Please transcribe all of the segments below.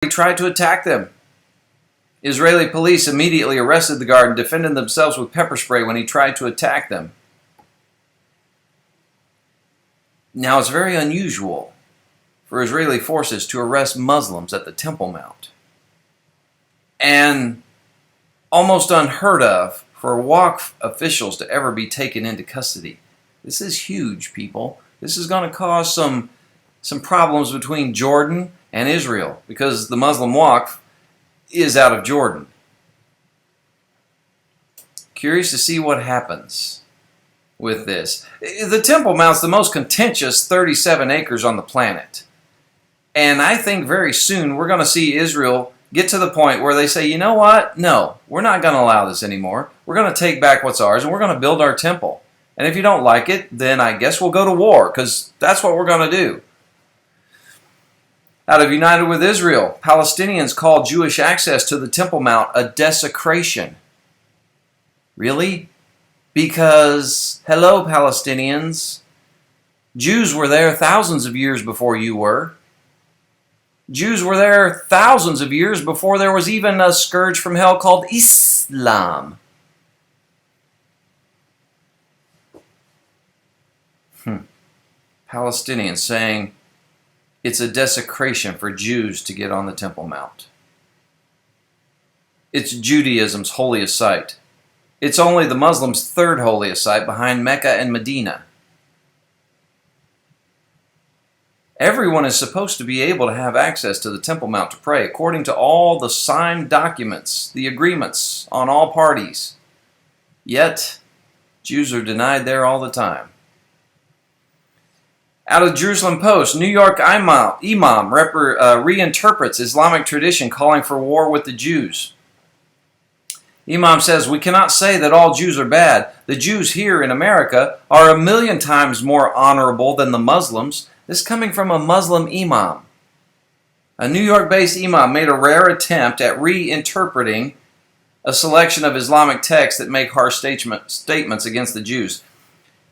He tried to attack them. Israeli police immediately arrested the guard and defended themselves with pepper spray when he tried to attack them. Now, it's very unusual for Israeli forces to arrest Muslims at the Temple Mount, and almost unheard of for Waqf officials to ever be taken into custody. This is huge, people. This is going to cause some problems between Jordan and Israel, because the Muslim Waqf is out of Jordan. Curious to see what happens with this. The Temple Mount's the most contentious 37 acres on the planet. And I think very soon we're going to see Israel get to the point where they say, you know what? No, we're not going to allow this anymore. We're going to take back what's ours, and we're going to build our temple. And if you don't like it, then I guess we'll go to war, because that's what we're going to do. Out of United with Israel, Palestinians call Jewish access to the Temple Mount a desecration. Really? Because, hello Palestinians, Jews were there thousands of years before you were. Jews were there thousands of years before there was even a scourge from hell called Islam. Palestinians saying it's a desecration for Jews to get on the Temple Mount. It's Judaism's holiest site. It's only the Muslims' third holiest site behind Mecca and Medina. Everyone is supposed to be able to have access to the Temple Mount to pray, according to all the signed documents, the agreements on all parties. Yet, Jews are denied there all the time. Out of Jerusalem Post, New York imam reinterprets Islamic tradition calling for war with the Jews. Imam says, we cannot say that all Jews are bad. The Jews here in America are 1,000,000 times more honorable than the Muslims. This coming from a Muslim imam. A New York-based imam made a rare attempt at reinterpreting a selection of Islamic texts that make harsh statements against the Jews.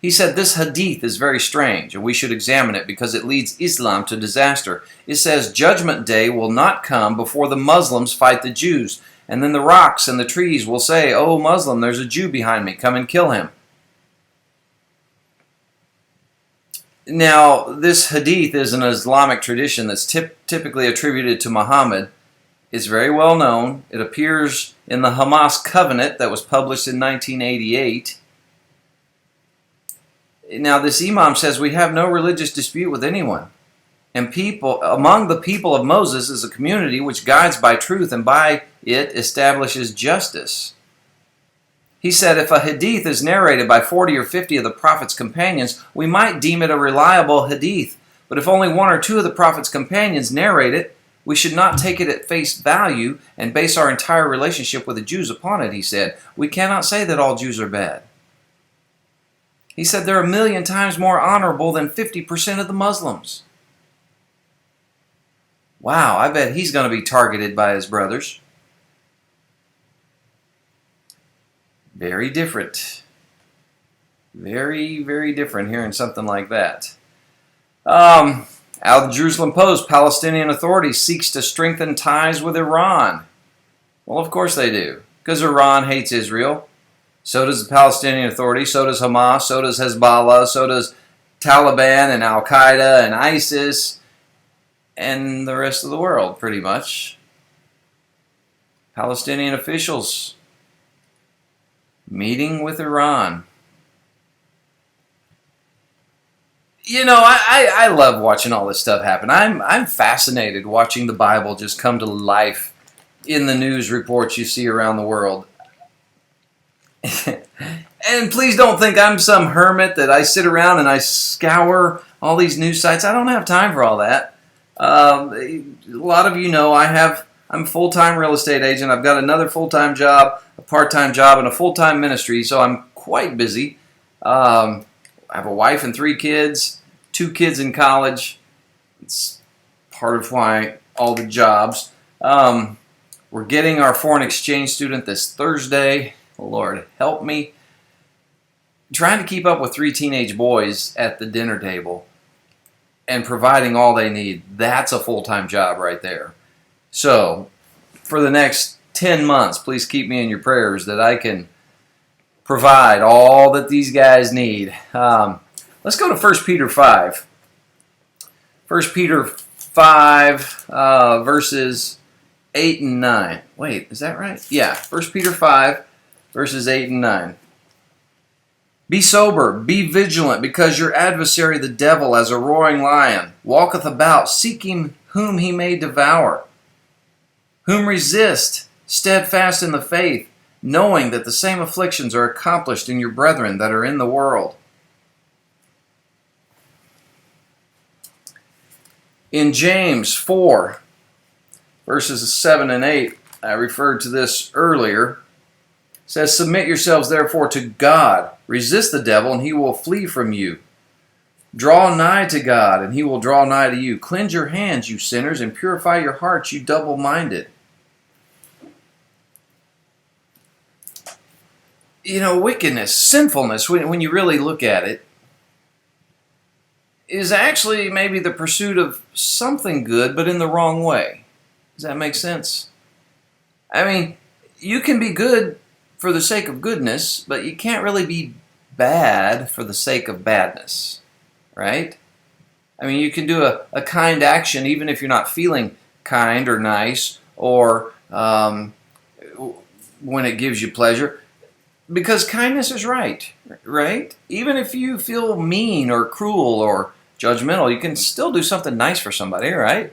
He said, this hadith is very strange, and we should examine it because it leads Islam to disaster. It says, Judgment Day will not come before the Muslims fight the Jews, and then the rocks and the trees will say, oh Muslim, there's a Jew behind me, come and kill him. Now, this hadith is an Islamic tradition that's typically attributed to Muhammad. It's very well known. It appears in the Hamas Covenant that was published in 1988. Now, this imam says we have no religious dispute with anyone. And among the people of Moses is a community which guides by truth and by it establishes justice. He said if a hadith is narrated by 40 or 50 of the Prophet's companions, we might deem it a reliable hadith. But if only 1 or 2 of the Prophet's companions narrate it, we should not take it at face value and base our entire relationship with the Jews upon it, he said. We cannot say that all Jews are bad. He said they're 1,000,000 times more honorable than 50% of the Muslims. Wow, I bet he's going to be targeted by his brothers. Very different. Very, very different hearing something like that. Out of the Jerusalem Post, Palestinian Authorities seeks to strengthen ties with Iran. Well, of course they do, because Iran hates Israel. So does the Palestinian Authority, so does Hamas, so does Hezbollah, so does Taliban and Al-Qaeda and ISIS and the rest of the world, pretty much. Palestinian officials meeting with Iran. You know, I love watching all this stuff happen. I'm fascinated watching the Bible just come to life in the news reports you see around the world. And please don't think I'm some hermit that I sit around and I scour all these news sites. I don't have time for all that. A lot of you know I'm a full-time real estate agent. I've got another full-time job, a part-time job, and a full-time ministry, so I'm quite busy. I have a wife and 3 kids, 2 kids in college. It's part of why all the jobs. We're getting our foreign exchange student this Thursday. Lord, help me. Trying to keep up with 3 teenage boys at the dinner table and providing all they need. That's a full-time job right there. So, for the next 10 months, please keep me in your prayers that I can provide all that these guys need. Let's go to 1 Peter 5. 1 Peter 5, verses 8 and 9. Wait, is that right? Yeah, 1 Peter 5, verses 8 and 9. Be sober, be vigilant, because your adversary the devil, as a roaring lion, walketh about, seeking whom he may devour. Whom resist, steadfast in the faith, knowing that the same afflictions are accomplished in your brethren that are in the world. In James 4, verses 7 and 8, I referred to this earlier, says, submit yourselves therefore to God. Resist the devil, and he will flee from you. Draw nigh to God, and he will draw nigh to you. Cleanse your hands, you sinners, and purify your hearts, you double-minded. You know, wickedness, sinfulness, when you really look at it, is actually maybe the pursuit of something good, but in the wrong way. Does that make sense? I mean, you can be good for the sake of goodness, but you can't really be bad for the sake of badness, right? I mean, you can do a kind action even if you're not feeling kind or nice, or when it gives you pleasure, because kindness is right? Even if you feel mean or cruel or judgmental, you can still do something nice for somebody, right?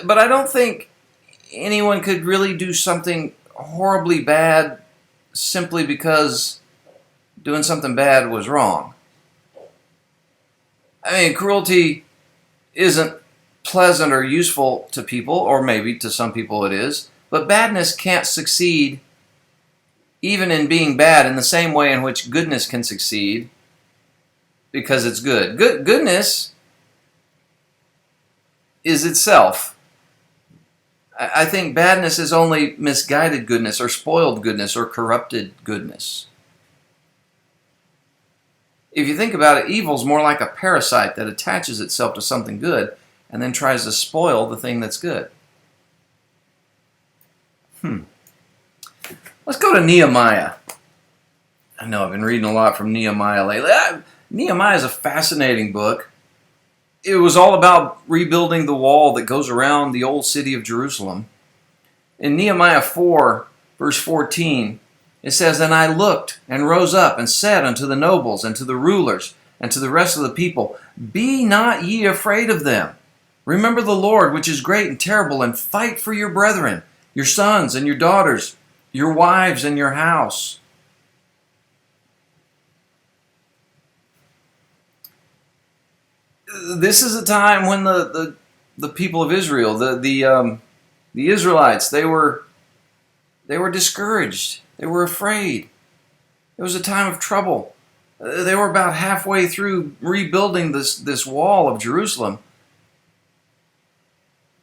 But I don't think anyone could really do something horribly bad simply because doing something bad was wrong. I mean, cruelty isn't pleasant or useful to people, or maybe to some people it is, but badness can't succeed even in being bad in the same way in which goodness can succeed because it's good. Goodness is itself. I think badness is only misguided goodness or spoiled goodness or corrupted goodness. If you think about it, evil is more like a parasite that attaches itself to something good and then tries to spoil the thing that's good. Let's go to Nehemiah. I know I've been reading a lot from Nehemiah lately. Nehemiah is a fascinating book. It was all about rebuilding the wall that goes around the old city of Jerusalem. In Nehemiah 4, verse 14, it says, and I looked and rose up and said unto the nobles and to the rulers and to the rest of the people, be not ye afraid of them. Remember the Lord, which is great and terrible, and fight for your brethren, your sons and your daughters, your wives and your house. This is a time when the people of Israel, the Israelites, they were discouraged. They were afraid. It was a time of trouble. They were about halfway through rebuilding this wall of Jerusalem,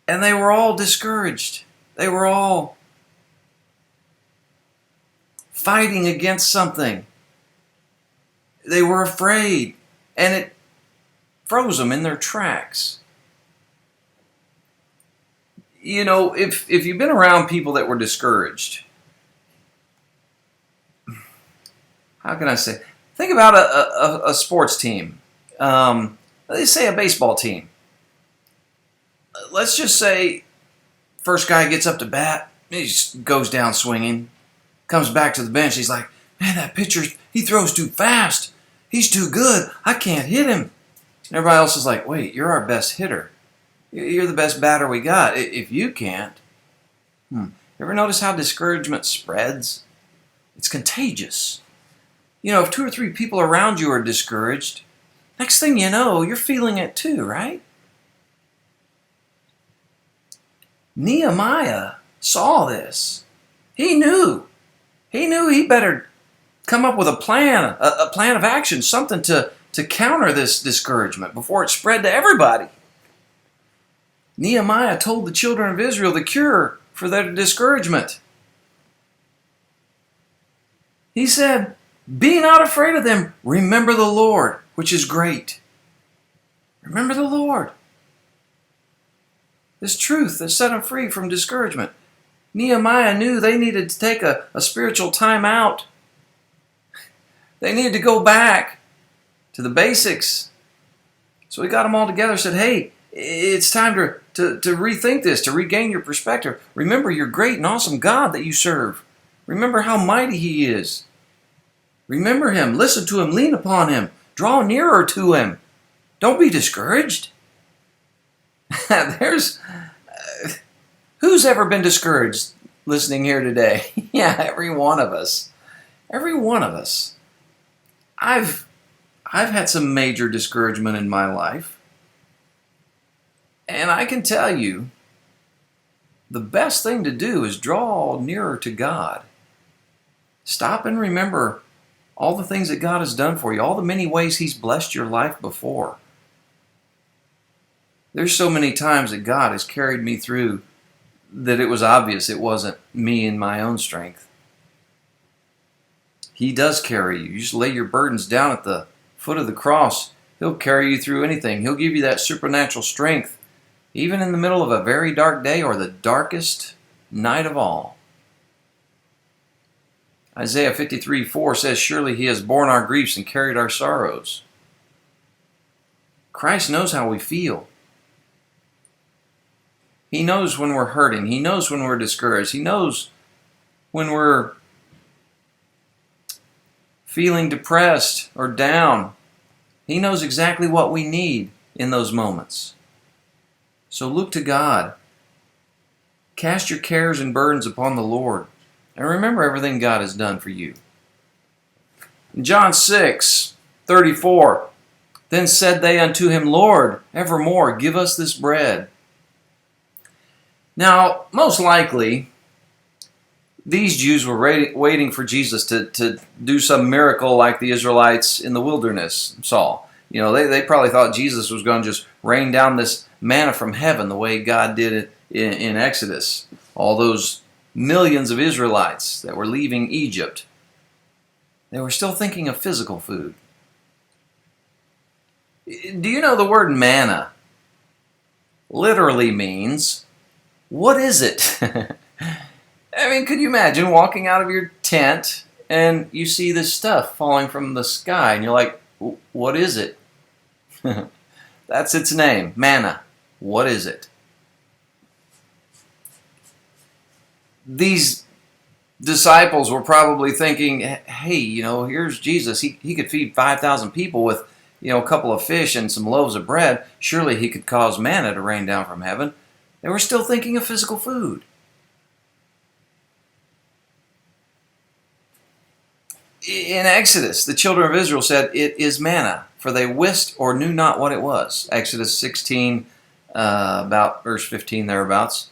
and they were all discouraged. They were all fighting against something. They were afraid, and it froze them in their tracks. You know, if you've been around people that were discouraged, how can I say? Think about a sports team. Let's say a baseball team. Let's just say first guy gets up to bat, he just goes down swinging, comes back to the bench, he's like, man, that pitcher, he throws too fast. He's too good. I can't hit him. And everybody else is like, wait, you're our best hitter. You're the best batter we got. If you can't. You ever notice how discouragement spreads? It's contagious. You know, if 2 or 3 people around you are discouraged, next thing you know, you're feeling it too, right? Nehemiah saw this. He knew. He knew he better come up with a plan of action, something to counter this discouragement before it spread to everybody. Nehemiah told the children of Israel the cure for their discouragement. He said, be not afraid of them. Remember the Lord, which is great. Remember the Lord. this truth that set them free from discouragement. Nehemiah knew they needed to take a spiritual time out. They needed to go back to the basics. So he got them all together and said, hey, it's time to rethink this, to regain your perspective. Remember your great and awesome God that you serve. Remember how mighty He is. Remember Him, listen to Him, lean upon Him, draw nearer to Him. Don't be discouraged. Who's ever been discouraged listening here today? Yeah, every one of us. Every one of us. I've had some major discouragement in my life. And I can tell you, the best thing to do is draw nearer to God. Stop and remember all the things that God has done for you, all the many ways He's blessed your life before. There's so many times that God has carried me through that it was obvious it wasn't me in my own strength. He does carry you. You just lay your burdens down at the foot of the cross. He'll carry you through anything. He'll give you that supernatural strength, even in the middle of a very dark day or the darkest night of all. Isaiah 53:4 says, surely He has borne our griefs and carried our sorrows. Christ knows how we feel. He knows when we're hurting. He knows when we're discouraged. He knows when we're feeling depressed or down. He knows exactly what we need in those moments. So look to God. Cast your cares and burdens upon the Lord. And remember everything God has done for you. In John 6:34, then said they unto Him, Lord, evermore give us this bread. Now, most likely, these Jews were waiting for Jesus to do some miracle like the Israelites in the wilderness saw. You know, they probably thought Jesus was going to just rain down this manna from heaven the way God did it in Exodus. All those millions of Israelites that were leaving Egypt, they were still thinking of physical food. Do you know the word manna literally means, what is it? I mean, could you imagine walking out of your tent and you see this stuff falling from the sky and you're like, what is it? That's its name, manna. What is it? These disciples were probably thinking, hey, you know, here's Jesus. He could feed 5,000 people with, you know, a couple of fish and some loaves of bread. Surely He could cause manna to rain down from heaven. They were still thinking of physical food. In Exodus, the children of Israel said, it is manna, for they wist or knew not what it was. Exodus 16, about verse 15 thereabouts.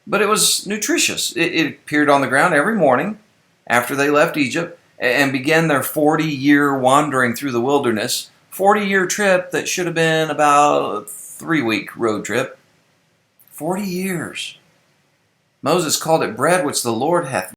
But it was nutritious. It appeared on the ground every morning after they left Egypt and began their 40-year wandering through the wilderness. 40-year trip that should have been about a 3-week road trip. 40 years. Moses called it bread which the Lord hath